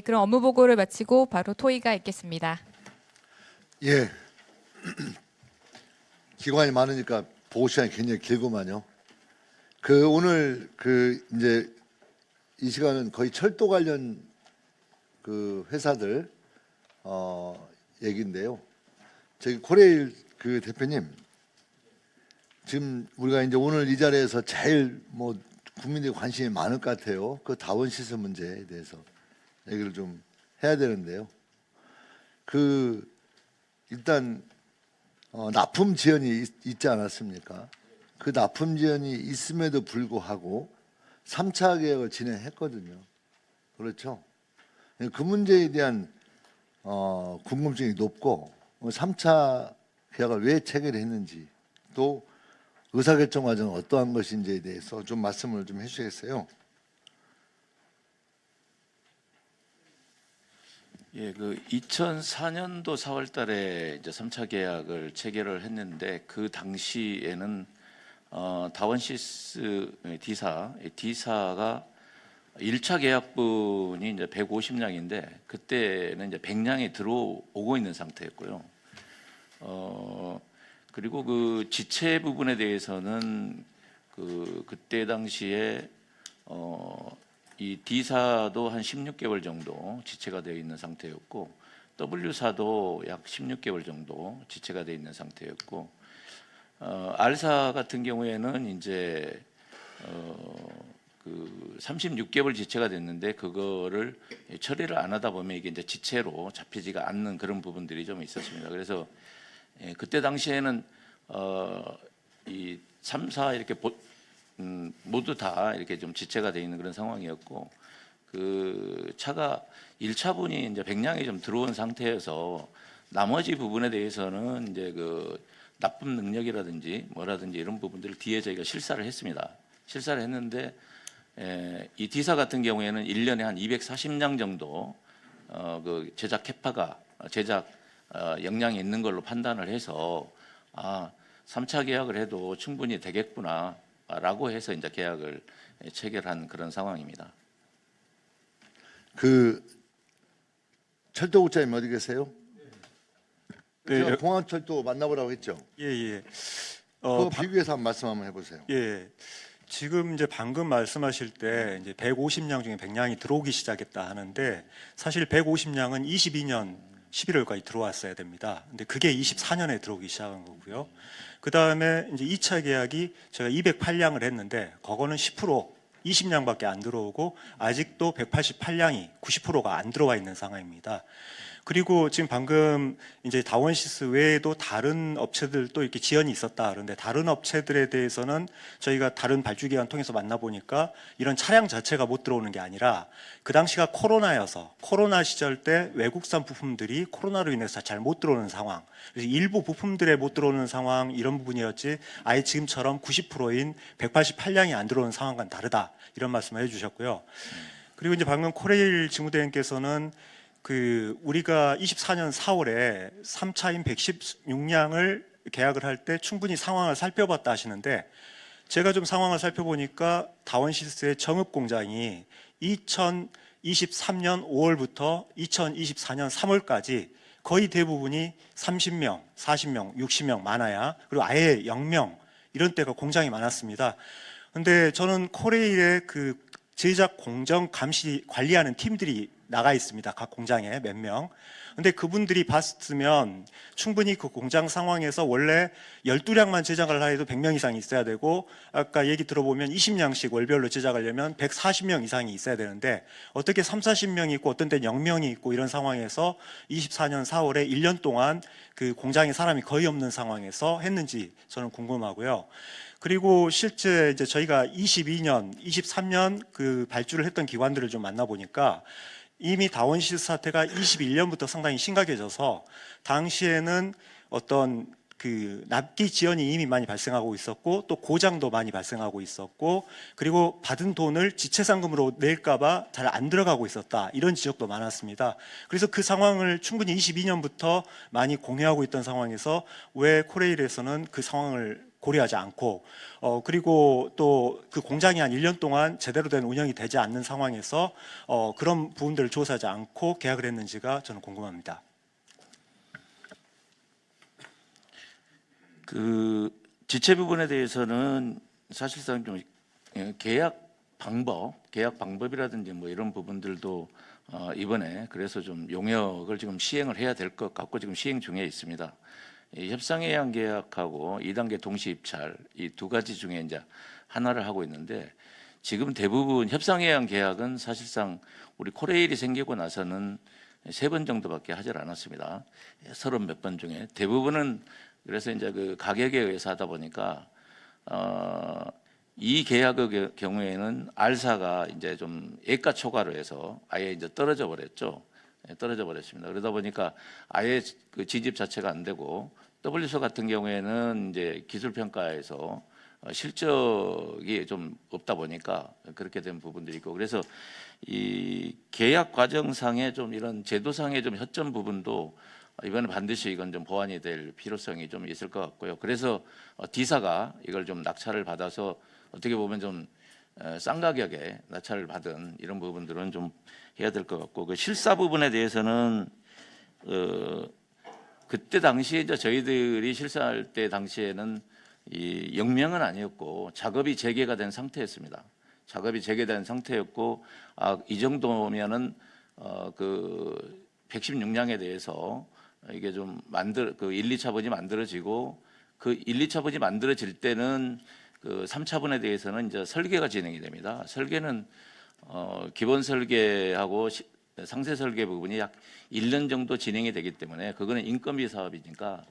그럼 업무 보고를 마치고 바로 토의가 있겠습니다. 예. 기관이 많으니까 보고 시간이 굉장히 길구만요. 오늘 이제 이 시간은 거의 철도 관련 회사들 얘기인데요. 저기 코레일 대표님, 지금 우리가 이제 오늘 이 자리에서 제일 국민들이 관심이 많을 것 같아요. 그 다원시스 문제에 대해서 얘기를 좀 해야 되는데요. 일단 납품 지연이 있지 않았습니까? 그 납품 지연이 있음에도 불구하고 3차 계약을 진행했거든요. 그렇죠? 그 문제에 대한 궁금증이 높고 3차 계약을 왜 체결했는지 또 의사결정 과정은 어떠한 것인지에 대해서 좀 말씀을 좀 해주시겠어요? 예, 2004년도 4월 달에 이제 3차 계약을 체결을 했는데 그 당시에는 다원시스 D사가 1차 계약분이 이제 150량인데 그때는 이제 100량이 들어오고 있는 상태였고요. 그리고 그 지체 부분에 대해서는 그때 당시에 이 D사도 한 16개월 정도 지체가 되어 있는 상태였고 W사도 약 16개월 정도 지체가 되어 있는 상태였고 R사 같은 경우에는 이제 36개월 지체가 됐는데 그거를 처리를 안 하다 보면 이게 이제 지체로 잡히지가 않는 그런 부분들이 좀 있었습니다. 그래서 그때 당시에는 이 3사 이렇게 모두 다 이렇게 좀 지체가 되어 있는 그런 상황이었고 그 차가 1차분이 이제 100량이 좀 들어온 상태여서 나머지 부분에 대해서는 이제 납품 능력이라든지 뭐라든지 이런 부분들을 뒤에 저희가 실사를 했습니다. 실사를 했는데 이 D사 같은 경우에는 1년에 한 240량 정도 제작 캐파가 제작 역량이 있는 걸로 판단을 해서 3차 계약을 해도 충분히 되겠구나 라고 해서 이제 계약을 체결한 그런 상황입니다. 철도국장님 어디 계세요? 네, 제가 공항철도 만나보라고 했죠. 예. 비교해서 말씀 한번 해보세요. 예. 지금 이제 방금 말씀하실 때 이제 150량 중에 100량이 들어오기 시작했다 하는데 사실 150량은 22년 11월까지 들어왔어야 됩니다. 근데 그게 24년에 들어오기 시작한 거고요. 그 다음에 이제 2차 계약이 제가 208량을 했는데 그거는 10% 20량밖에 안 들어오고 아직도 188량이 90%가 안 들어와 있는 상황입니다. 그리고 지금 방금 이제 다원시스 외에도 다른 업체들도 이렇게 지연이 있었다. 그런데 다른 업체들에 대해서는 저희가 다른 발주기관 통해서 만나보니까 이런 차량 자체가 못 들어오는 게 아니라 그 당시가 코로나여서 코로나 시절 때 외국산 부품들이 코로나로 인해서 잘 못 들어오는 상황. 그래서 일부 부품들에 못 들어오는 상황 이런 부분이었지 아예 지금처럼 90%인 188량이 안 들어오는 상황과는 다르다. 이런 말씀을 해주셨고요. 그리고 이제 방금 코레일 직무대행께서는 우리가 24년 4월에 3차인 116량을 계약을 할 때 충분히 상황을 살펴봤다 하시는데 제가 좀 상황을 살펴보니까 다원시스의 정읍 공장이 2023년 5월부터 2024년 3월까지 거의 대부분이 30명, 40명, 60명 많아야 그리고 아예 0명 이런 때가 공장이 많았습니다. 근데 저는 코레일의 제작 공정 감시 관리하는 팀들이 나가 있습니다. 각 공장에 몇 명. 근데 그분들이 봤으면 충분히 그 공장 상황에서 원래 12량만 제작을 해도 100명 이상이 있어야 되고 아까 얘기 들어보면 20량씩 월별로 제작하려면 140명 이상이 있어야 되는데 어떻게 30-40명이 있고 어떤 때는 0명이 있고 이런 상황에서 24년 4월에 1년 동안 그 공장에 사람이 거의 없는 상황에서 했는지 저는 궁금하고요. 그리고 실제 이제 저희가 22년, 23년 발주를 했던 기관들을 좀 만나보니까 이미 다원시스 사태가 21년부터 상당히 심각해져서 당시에는 어떤 납기 지연이 이미 많이 발생하고 있었고 또 고장도 많이 발생하고 있었고 그리고 받은 돈을 지체상금으로 낼까봐 잘 안 들어가고 있었다 이런 지적도 많았습니다. 그래서 그 상황을 충분히 22년부터 많이 공유하고 있던 상황에서 왜 코레일에서는 그 상황을 고려하지 않고 그리고 또 그 공장이 한 1년 동안 제대로 된 운영이 되지 않는 상황에서 그런 부분들을 조사하지 않고 계약을 했는지가 저는 궁금합니다. 그 지체 부분에 대해서는 사실상 좀 계약 방법이라든지 뭐 이런 부분들도 이번에 그래서 좀 용역을 지금 시행을 해야 될 것 같고 지금 시행 중에 있습니다. 이 협상해양 계약하고 2단계 동시 입찰 이 두 가지 중에 이제 하나를 하고 있는데 지금 대부분 협상해양 계약은 사실상 우리 코레일이 생기고 나서는 3번 정도밖에 하질 않았습니다. 30 몇 번 중에 대부분은 그래서 이제 그 가격에 의해서 하다 보니까 이 계약의 경우에는 R사가 이제 좀 예가 초과로 해서 아예 이제 떨어져 버렸죠. 떨어져 버렸습니다. 그러다 보니까 아예 그 진입 자체가 안 되고 W사 같은 경우에는 이제 기술 평가에서 실적이 좀 없다 보니까 그렇게 된 부분들이 있고 그래서 이 계약 과정상의 좀 이런 제도상의 좀 허점 부분도 이번에 반드시 이건 좀 보완이 될 필요성이 좀 있을 것 같고요. 그래서 D사가 이걸 좀 낙찰을 받아서 어떻게 보면 좀 싼 가격에 낙찰을 받은 이런 부분들은 좀 해야 될 것 같고 그 실사 부분에 대해서는 그때 당시에 이제 저희들이 실사할 때 당시에는 이 영명은 아니었고 작업이 재개가 된 상태였습니다. 작업이 재개된 상태였고 이 정도면은 그 116량에 대해서 이게 좀 그 1, 2차분이 만들어지고 그 1, 2차분이 만들어질 때는 그 3차분에 대해서는 이제 설계가 진행이 됩니다. 설계는 기본 설계하고 상세 설계 부분이 약 1년 정도 진행이 되기 때문에 그거는 인건비 사업이니까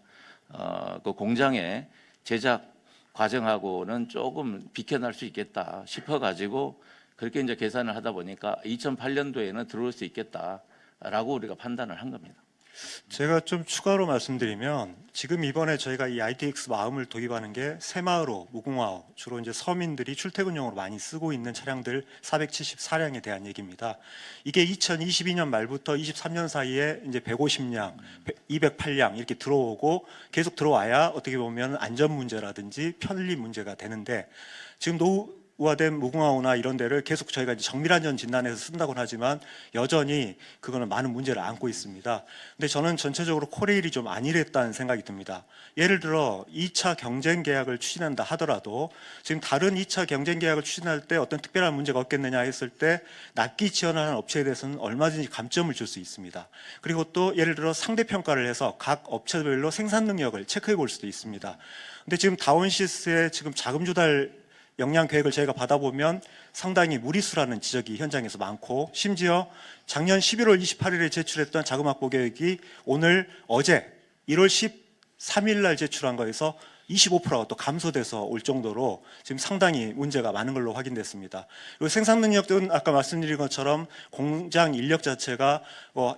그 공장의 제작 과정하고는 조금 비켜날 수 있겠다 싶어 가지고 그렇게 이제 계산을 하다 보니까 2008년도에는 들어올 수 있겠다라고 우리가 판단을 한 겁니다. 제가 좀 추가로 말씀드리면 지금 이번에 저희가 이 ITX 마음을 도입하는 게 새마을호, 무궁화호 주로 이제 서민들이 출퇴근용으로 많이 쓰고 있는 차량들 474량에 대한 얘기입니다. 이게 2022년 말부터 23년 사이에 이제 150량, 208량 이렇게 들어오고 계속 들어와야 어떻게 보면 안전 문제라든지 편리 문제가 되는데 지금 노후화된 무궁화호나 이런 데를 계속 저희가 이제 정밀안전 진단에서 쓴다고는 하지만 여전히 그거는 많은 문제를 안고 있습니다. 근데 저는 전체적으로 코레일이 좀 안일했다는 생각이 듭니다. 예를 들어 2차 경쟁 계약을 추진한다 하더라도 지금 다른 2차 경쟁 계약을 추진할 때 어떤 특별한 문제가 없겠느냐 했을 때 납기 지원하는 업체에 대해서는 얼마든지 감점을 줄 수 있습니다. 그리고 또 예를 들어 상대 평가를 해서 각 업체별로 생산 능력을 체크해 볼 수도 있습니다. 근데 지금 다원시스의 지금 자금 조달 역량 계획을 저희가 받아보면 상당히 무리수라는 지적이 현장에서 많고 심지어 작년 11월 28일에 제출했던 자금 확보 계획이 어제 1월 13일 날 제출한 거에서 25%가 또 감소돼서 올 정도로 지금 상당히 문제가 많은 걸로 확인됐습니다. 그리고 생산 능력은 아까 말씀드린 것처럼 공장 인력 자체가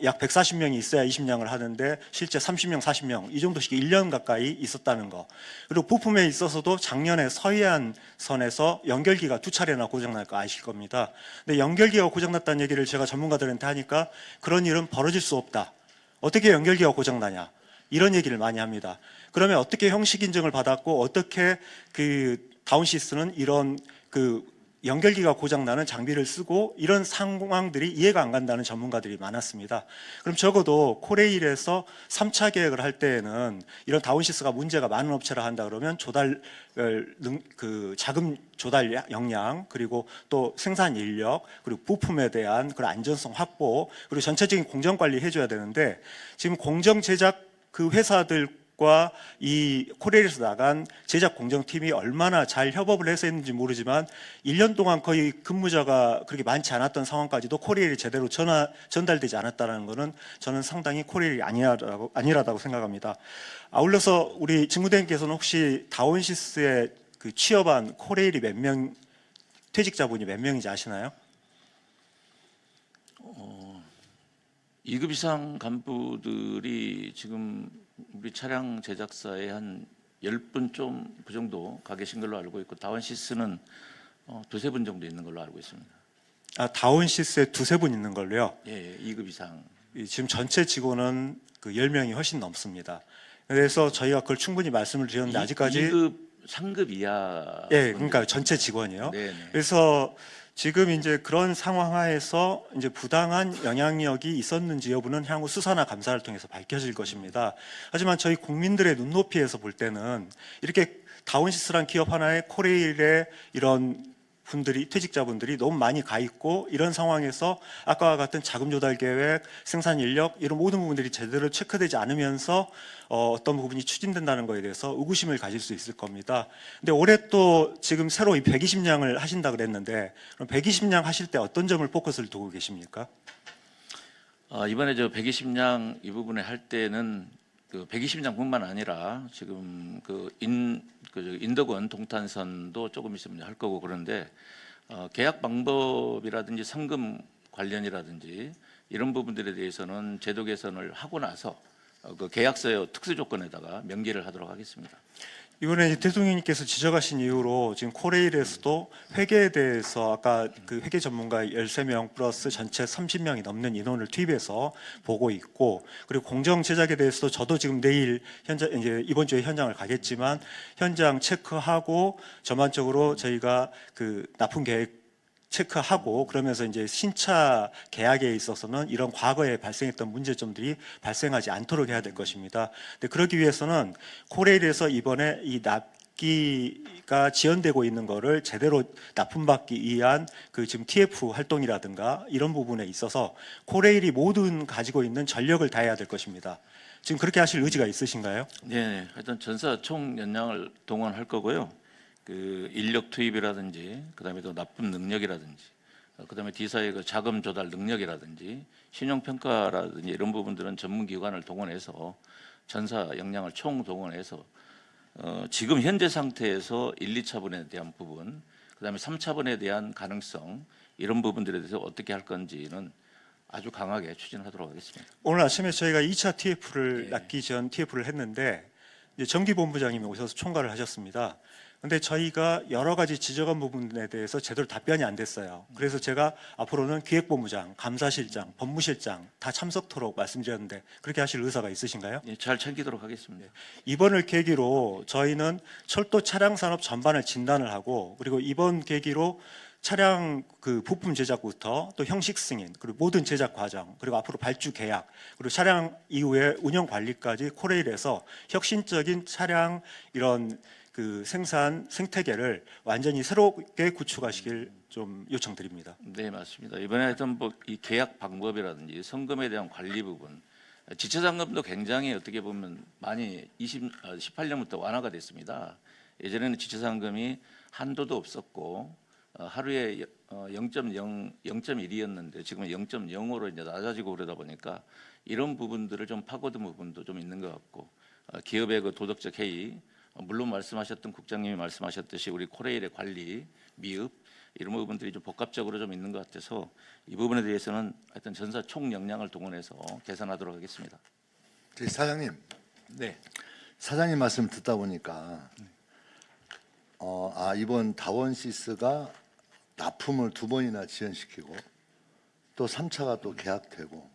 약 140명이 있어야 20량을 하는데 실제 30명, 40명 이 정도씩 1년 가까이 있었다는 거. 그리고 부품에 있어서도 작년에 서해안선에서 연결기가 2차례나 고장날 거 아실 겁니다. 근데 연결기가 고장났다는 얘기를 제가 전문가들한테 하니까 그런 일은 벌어질 수 없다. 어떻게 연결기가 고장나냐? 이런 얘기를 많이 합니다. 그러면 어떻게 형식 인증을 받았고 어떻게 그 다운시스는 이런 그 연결기가 고장나는 장비를 쓰고 이런 상황들이 이해가 안 간다는 전문가들이 많았습니다. 그럼 적어도 코레일에서 3차 계획을 할 때에는 이런 다운시스가 문제가 많은 업체라 한다 그러면 그 자금 조달 역량 그리고 또 생산 인력 그리고 부품에 대한 그런 안전성 확보 그리고 전체적인 공정 관리 해줘야 되는데 지금 공정 제작 그 회사들과 이 코레일에서 나간 제작 공정팀이 얼마나 잘 협업을 해서 했는지 모르지만 1년 동안 거의 근무자가 그렇게 많지 않았던 상황까지도 코레일이 제대로 전달되지 않았다는 것은 저는 상당히 코레일이 아니라고 생각합니다. 아울러서 우리 직무대행께서는 혹시 다원시스에 그 취업한 코레일이 몇 명, 퇴직자분이 몇 명인지 아시나요? 2급 이상 간부들이 지금 우리 차량 제작사에 한 10분 좀 그 정도 가 계신 걸로 알고 있고 다원시스는 2-3분 정도 있는 걸로 알고 있습니다. 다원시스에 2-3분 있는 걸로요? 예, 2급 이상. 지금 전체 직원은 그 10명이 훨씬 넘습니다. 그래서 저희가 그걸 충분히 말씀을 드렸는데 아직까지 2급 상급 이하. 예, 그러니까 전체 직원이요. 네네. 그래서 지금 이제 그런 상황 하에서 이제 부당한 영향력이 있었는지 여부는 향후 수사나 감사를 통해서 밝혀질 것입니다. 하지만 저희 국민들의 눈높이에서 볼 때는 이렇게 다운시스란 기업 하나에 코레일의 이런 분들이 퇴직자분들이 너무 많이 가 있고 이런 상황에서 아까와 같은 자금 조달 계획, 생산 인력 이런 모든 부분들이 제대로 체크되지 않으면서 어떤 부분이 추진된다는 거에 대해서 의구심을 가질 수 있을 겁니다. 근데 올해 또 지금 새로 이 120량을 하신다 그랬는데 그럼 120량 하실 때 어떤 점을 포커스를 두고 계십니까? 이번에 저 120량 이 부분에 할 때는 그 120량뿐만 아니라 지금 인덕원 동탄선도 조금 있으면 할 거고 그런데 계약 방법이라든지 성금 관련이라든지 이런 부분들에 대해서는 제도 개선을 하고 나서 그 계약서의 특수 조건에다가 명기를 하도록 하겠습니다. 이번에 이제 대통령님께서 지적하신 이유로 지금 코레일에서도 회계에 대해서 아까 그 회계 전문가 13명 플러스 전체 30명이 넘는 인원을 투입해서 보고 있고 그리고 공정 제작에 대해서도 저도 지금 내일 현장 이제 이번 주에 현장을 가겠지만 현장 체크하고 전반적으로 저희가 그 납품 계획 체크하고 그러면서 이제 신차 계약에 있어서는 이런 과거에 발생했던 문제점들이 발생하지 않도록 해야 될 것입니다. 근데 그러기 위해서는 코레일에서 이번에 이 납기가 지연되고 있는 거를 제대로 납품받기 위한 그 지금 TF 활동이라든가 이런 부분에 있어서 코레일이 모든 가지고 있는 전력을 다해야 될 것입니다. 지금 그렇게 하실 의지가 있으신가요? 네, 하여튼 전사 총 연량을 동원할 거고요. 그 인력 투입이라든지 그다음에 또 납품 능력이라든지 그다음에 D사의 그 자금 조달 능력이라든지 신용 평가라든지 이런 부분들은 전문 기관을 동원해서 전사 역량을 총 동원해서 지금 현재 상태에서 1, 2차분에 대한 부분 그다음에 3차분에 대한 가능성 이런 부분들에 대해서 어떻게 할 건지는 아주 강하게 추진하도록 하겠습니다. 오늘 아침에 저희가 2차 TF를 네. 납기 전 TF를 했는데 이제 정기본부장님이 오셔서 총괄을 하셨습니다. 근데 저희가 여러 가지 지적한 부분에 대해서 제대로 답변이 안 됐어요. 그래서 제가 앞으로는 기획본부장, 감사실장, 법무실장 다 참석토록 말씀드렸는데 그렇게 하실 의사가 있으신가요? 예, 잘 챙기도록 하겠습니다. 이번을 계기로 저희는 철도 차량 산업 전반을 진단을 하고 그리고 이번 계기로 차량 그 부품 제작부터 또 형식 승인 그리고 모든 제작 과정 그리고 앞으로 발주 계약 그리고 차량 이후에 운영 관리까지 코레일에서 혁신적인 차량 이런 그 생산 생태계를 완전히 새롭게 구축하시길 좀 요청드립니다. 네, 맞습니다. 이번에 하여튼 이 계약 방법이라든지 성금에 대한 관리 부분, 지체상금도 굉장히 어떻게 보면 많이 18년부터 완화가 됐습니다. 예전에는 지체상금이 한도도 없었고 하루에 0.1이었는데 지금은 0.05로 이제 낮아지고 그러다 보니까 이런 부분들을 좀 파고든 부분도 좀 있는 것 같고 기업의 그 도덕적 해이 물론 말씀하셨던 국장님이 말씀하셨듯이 우리 코레일의 관리, 미흡 이런 부분들이 좀 복합적으로 좀 있는 것 같아서 이 부분에 대해서는 하여튼 전사 총 역량을 동원해서 개선하도록 하겠습니다. 저희 사장님, 네. 사장님 말씀 듣다 보니까 이번 다원시스가 납품을 2번이나 지연시키고 또 3차가 또 계약되고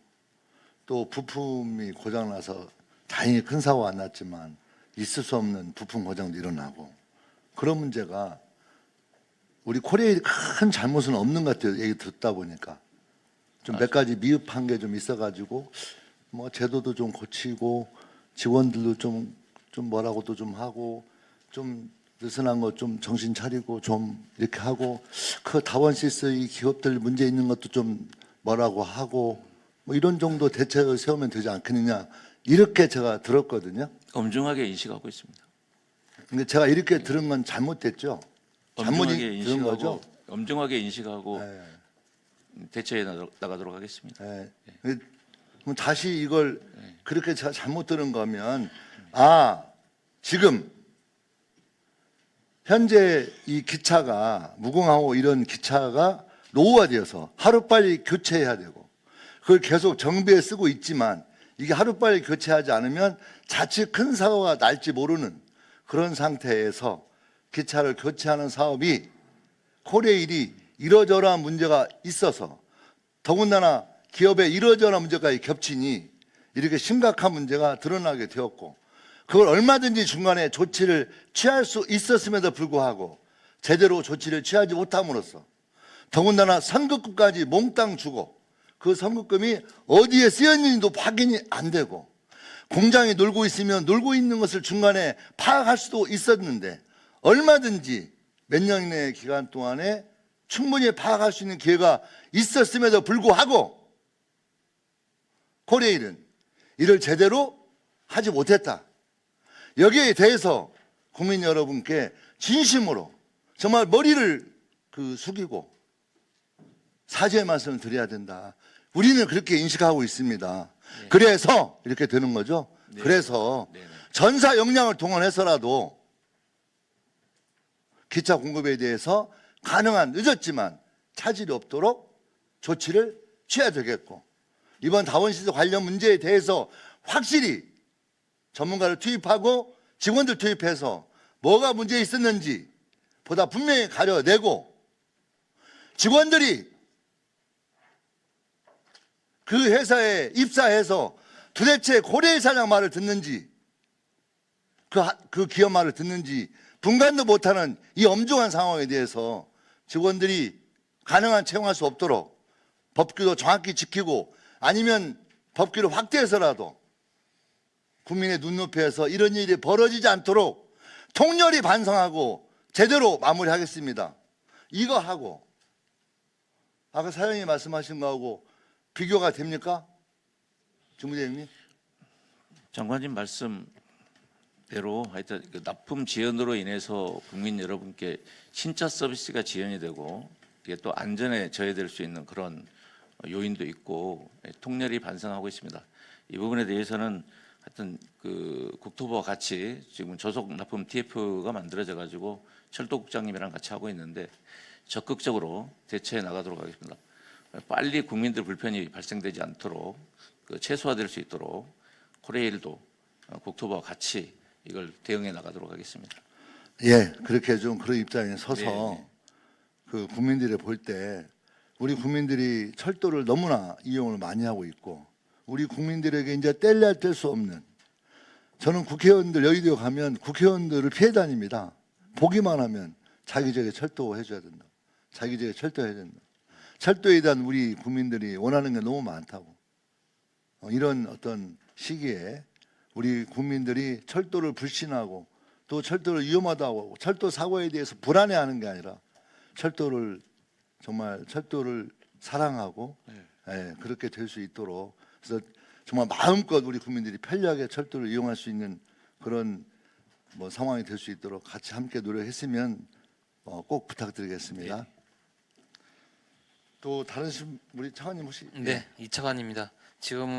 또 부품이 고장나서 다행히 큰 사고가 안 났지만 있을 수 없는 부품 고장도 일어나고 그런 문제가 우리 코레일이 큰 잘못은 없는 것 같아요. 얘기 듣다 보니까 좀 몇 가지 미흡한 게 좀 있어가지고 뭐 제도도 좀 고치고 직원들도 좀 뭐라고도 좀 하고 좀 느슨한 거 좀 정신 차리고 좀 이렇게 하고 그 다원시스 이 기업들 문제 있는 것도 좀 뭐라고 하고 뭐 이런 정도 대책을 세우면 되지 않겠느냐 이렇게 제가 들었거든요. 엄중하게 인식하고 있습니다. 근데 제가 이렇게 들은 건 잘못됐죠. 엄중하게 잘못 들은 거죠. 엄중하게 인식하고 네. 대처해 나가도록 하겠습니다. 네. 그럼 다시 이걸 그렇게 제가 잘못 들은 거면 지금 현재 이 기차가 무궁화호 이런 기차가 노후화되어서 하루빨리 교체해야 되고 그걸 계속 정비에 쓰고 있지만 이게 하루빨리 교체하지 않으면 자칫 큰 사고가 날지 모르는 그런 상태에서 기차를 교체하는 사업이 코레일이 이러저러한 문제가 있어서 더군다나 기업에 이러저러한 문제까지 겹치니 이렇게 심각한 문제가 드러나게 되었고 그걸 얼마든지 중간에 조치를 취할 수 있었음에도 불구하고 제대로 조치를 취하지 못함으로써 더군다나 선급금까지 몽땅 주고 그 선급금이 어디에 쓰였는지도 확인이 안 되고 공장에 놀고 있으면 놀고 있는 것을 중간에 파악할 수도 있었는데 얼마든지 몇 년의 기간 동안에 충분히 파악할 수 있는 기회가 있었음에도 불구하고 코레일은 이를 제대로 하지 못했다. 여기에 대해서 국민 여러분께 진심으로 정말 머리를 숙이고 사죄의 말씀을 드려야 된다. 우리는 그렇게 인식하고 있습니다. 네. 그래서 이렇게 되는 거죠. 네. 그래서 네. 전사 역량을 동원해서라도 기차 공급에 대해서 가능한 늦었지만 차질이 없도록 조치를 취해야 되겠고 이번 다원시설 관련 문제에 대해서 확실히 전문가를 투입하고 직원들 투입해서 뭐가 문제 있었는지 보다 분명히 가려내고 직원들이 그 회사에 입사해서 도대체 고레일 사장 말을 듣는지 그 기업 말을 듣는지 분간도 못하는 이 엄중한 상황에 대해서 직원들이 가능한 채용할 수 없도록 법규도 정확히 지키고 아니면 법규를 확대해서라도 국민의 눈높이에서 이런 일이 벌어지지 않도록 통렬히 반성하고 제대로 마무리하겠습니다. 이거 하고 아까 사장님이 말씀하신 거하고 비교가 됩니까? 주무대행님? 장관님 말씀대로 하여튼 그 납품 지연으로 인해서 국민 여러분께 신차 서비스가 지연이 되고 이게 또 안전에 저해될 수 있는 그런 요인도 있고 통렬히 반성하고 있습니다. 이 부분에 대해서는 하여튼 그 국토부와 같이 지금 조속 납품 TF가 만들어져 가지고 철도국장님이랑 같이 하고 있는데 적극적으로 대처해 나가도록 하겠습니다. 빨리 국민들 불편이 발생되지 않도록 최소화될 수 있도록 코레일도 국토부와 같이 이걸 대응해 나가도록 하겠습니다. 예, 그렇게 좀 그런 입장에 서서 네. 그 국민들이 볼 때 우리 국민들이 철도를 너무나 이용을 많이 하고 있고 우리 국민들에게 이제 뗄래야 뗄 수 없는 저는 국회의원들 여의도에 가면 국회의원들을 피해 다닙니다. 보기만 하면 자기 지역에 철도 해줘야 된다. 자기 지역에 철도해야 된다. 철도에 대한 우리 국민들이 원하는 게 너무 많다고. 이런 어떤 시기에 우리 국민들이 철도를 불신하고 또 철도를 위험하다고 하고 철도 사고에 대해서 불안해하는 게 아니라 철도를 정말 철도를 사랑하고 예, 그렇게 될 수 있도록 그래서 정말 마음껏 우리 국민들이 편리하게 철도를 이용할 수 있는 그런 상황이 될 수 있도록 같이 함께 노력했으면 꼭 부탁드리겠습니다. 네. 또 다른 우리 차관님 혹시 네, 이차관입니다. 지금